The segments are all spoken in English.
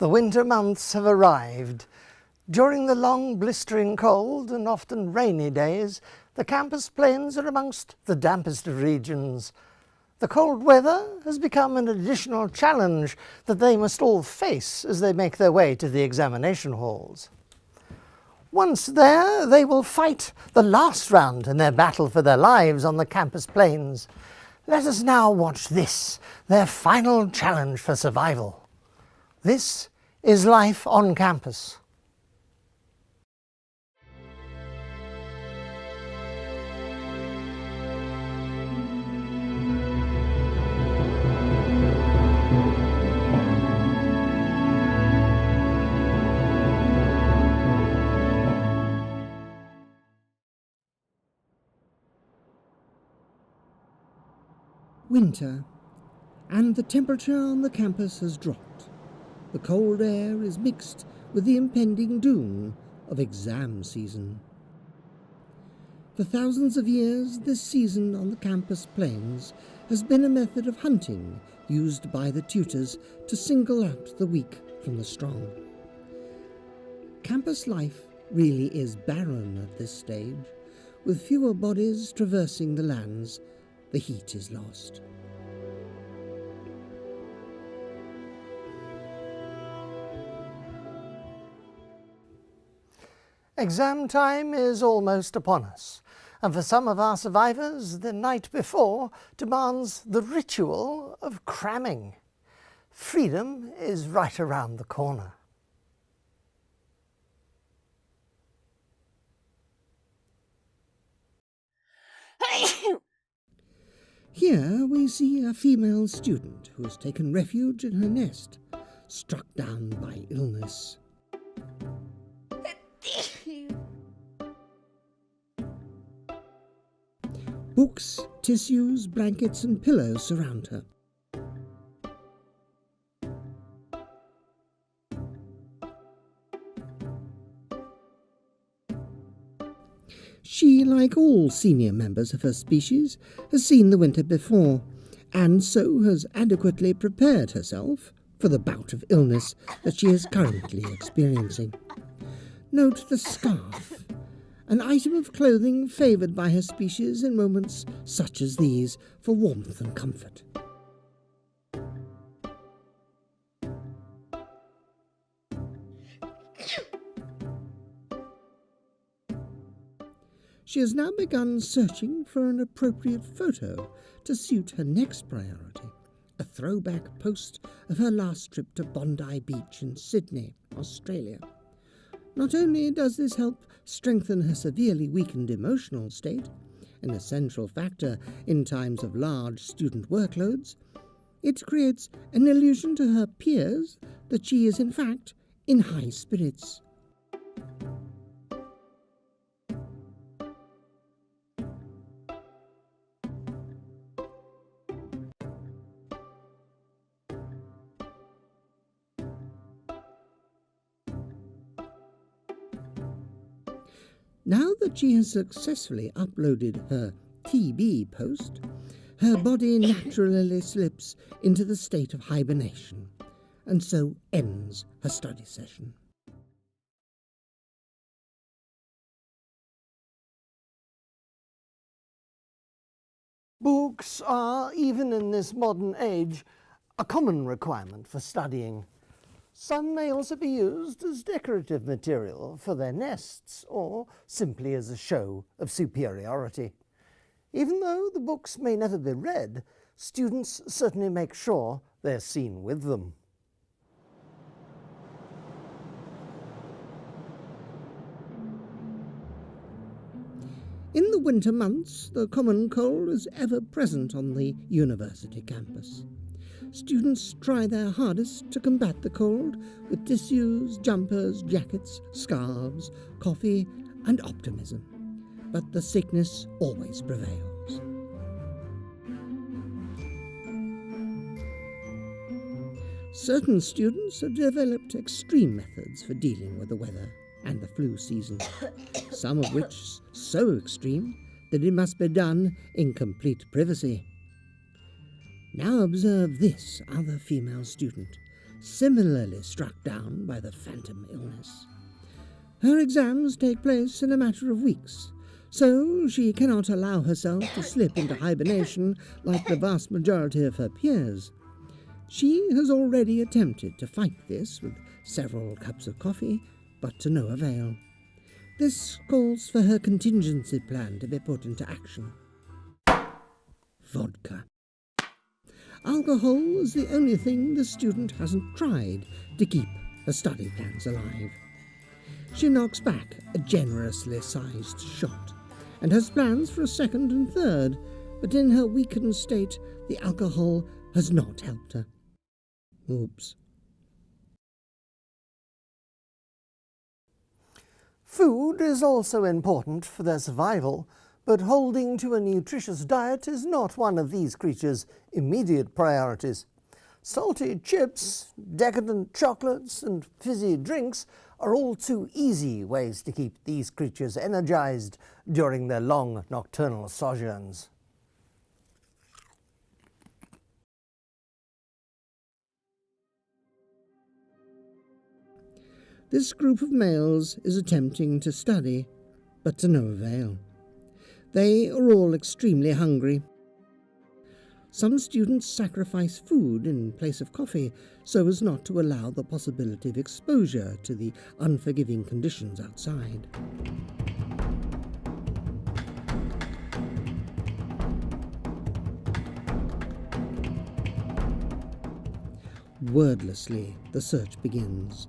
The winter months have arrived. During the long, blistering cold and often rainy days, the campus plains are amongst the dampest of regions. The cold weather has become an additional challenge that they must all face as they make their way to the examination halls. Once there, they will fight the last round in their battle for their lives on the campus plains. Let us now watch this, their final challenge for survival. This is life on campus. Winter, and the temperature on the campus has dropped. The cold air is mixed with the impending doom of exam season. For thousands of years, this season on the campus plains has been a method of hunting used by the tutors to single out the weak from the strong. Campus life really is barren at this stage. With fewer bodies traversing the lands, the heat is lost. Exam time is almost upon us, and for some of our survivors, the night before demands the ritual of cramming. Freedom is right around the corner. Here we see a female student who has taken refuge in her nest, struck down by illness. Books, tissues, blankets and pillows surround her. She, like all senior members of her species, has seen the winter before, and so has adequately prepared herself for the bout of illness that she is currently experiencing. Note the scarf, an item of clothing favoured by her species in moments such as these for warmth and comfort. She has now begun searching for an appropriate photo to suit her next priority, a throwback post of her last trip to Bondi Beach in Sydney, Australia. Not only does this help strengthen her severely weakened emotional state, an essential factor in times of large student workloads, it creates an illusion to her peers that she is in fact in high spirits. Now that she has successfully uploaded her TB post, her body naturally slips into the state of hibernation, and so ends her study session. Books are, even in this modern age, a common requirement for studying. Some may also be used as decorative material for their nests or simply as a show of superiority. Even though the books may never be read, students certainly make sure they're seen with them. In the winter months, the common cold is ever present on the university campus. Students try their hardest to combat the cold with tissues, jumpers, jackets, scarves, coffee, and optimism. But the sickness always prevails. Certain students have developed extreme methods for dealing with the weather and the flu season, some of which so extreme that it must be done in complete privacy. Now observe this other female student, similarly struck down by the phantom illness. Her exams take place in a matter of weeks, so she cannot allow herself to slip into hibernation like the vast majority of her peers. She has already attempted to fight this with several cups of coffee, but to no avail. This calls for her contingency plan to be put into action. Vodka. Alcohol is the only thing the student hasn't tried to keep her study plans alive. She knocks back a generously sized shot and has plans for a second and third, but in her weakened state, the alcohol has not helped her. Oops. Food is also important for their survival, but holding to a nutritious diet is not one of these creatures' immediate priorities. Salty chips, decadent chocolates, and fizzy drinks are all too easy ways to keep these creatures energized during their long nocturnal sojourns. This group of males is attempting to study, but to no avail. They are all extremely hungry. Some students sacrifice food in place of coffee so as not to allow the possibility of exposure to the unforgiving conditions outside. Wordlessly, the search begins.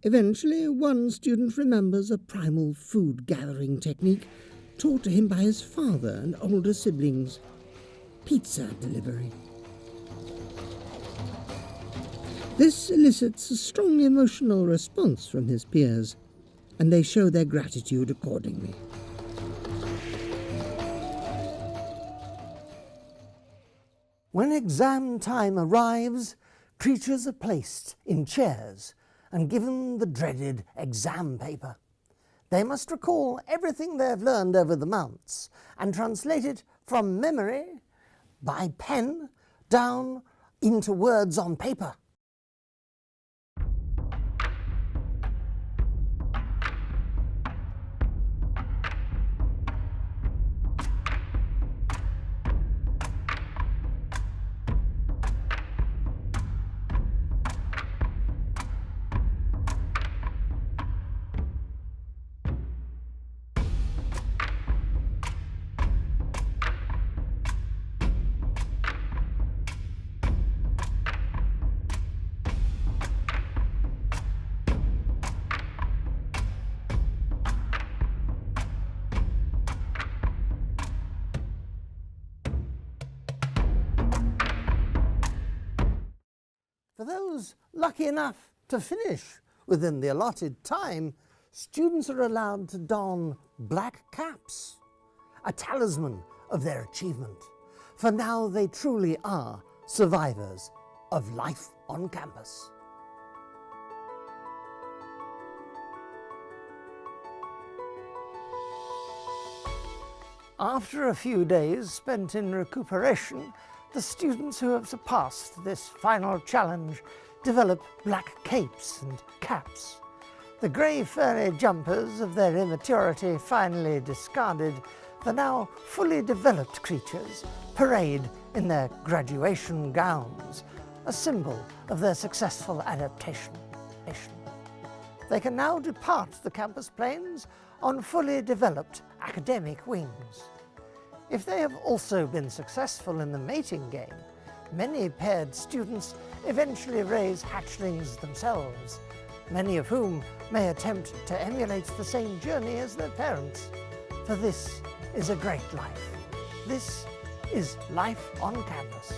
Eventually, one student remembers a primal food-gathering technique taught to him by his father and older siblings: pizza delivery. This elicits a strong emotional response from his peers, and they show their gratitude accordingly. When exam time arrives, creatures are placed in chairs and given the dreaded exam paper. They must recall everything they have learned over the months and translate it from memory by pen down into words on paper. For those lucky enough to finish within the allotted time, students are allowed to don black caps, a talisman of their achievement. For now they truly are survivors of life on campus. After a few days spent in recuperation, the students who have surpassed this final challenge develop black capes and caps. The grey furry jumpers of their immaturity finally discarded, the now fully developed creatures parade in their graduation gowns, a symbol of their successful adaptation. They can now depart the campus plains on fully developed academic wings. If they have also been successful in the mating game, many paired students eventually raise hatchlings themselves, many of whom may attempt to emulate the same journey as their parents. For this is a great life. This is life on campus.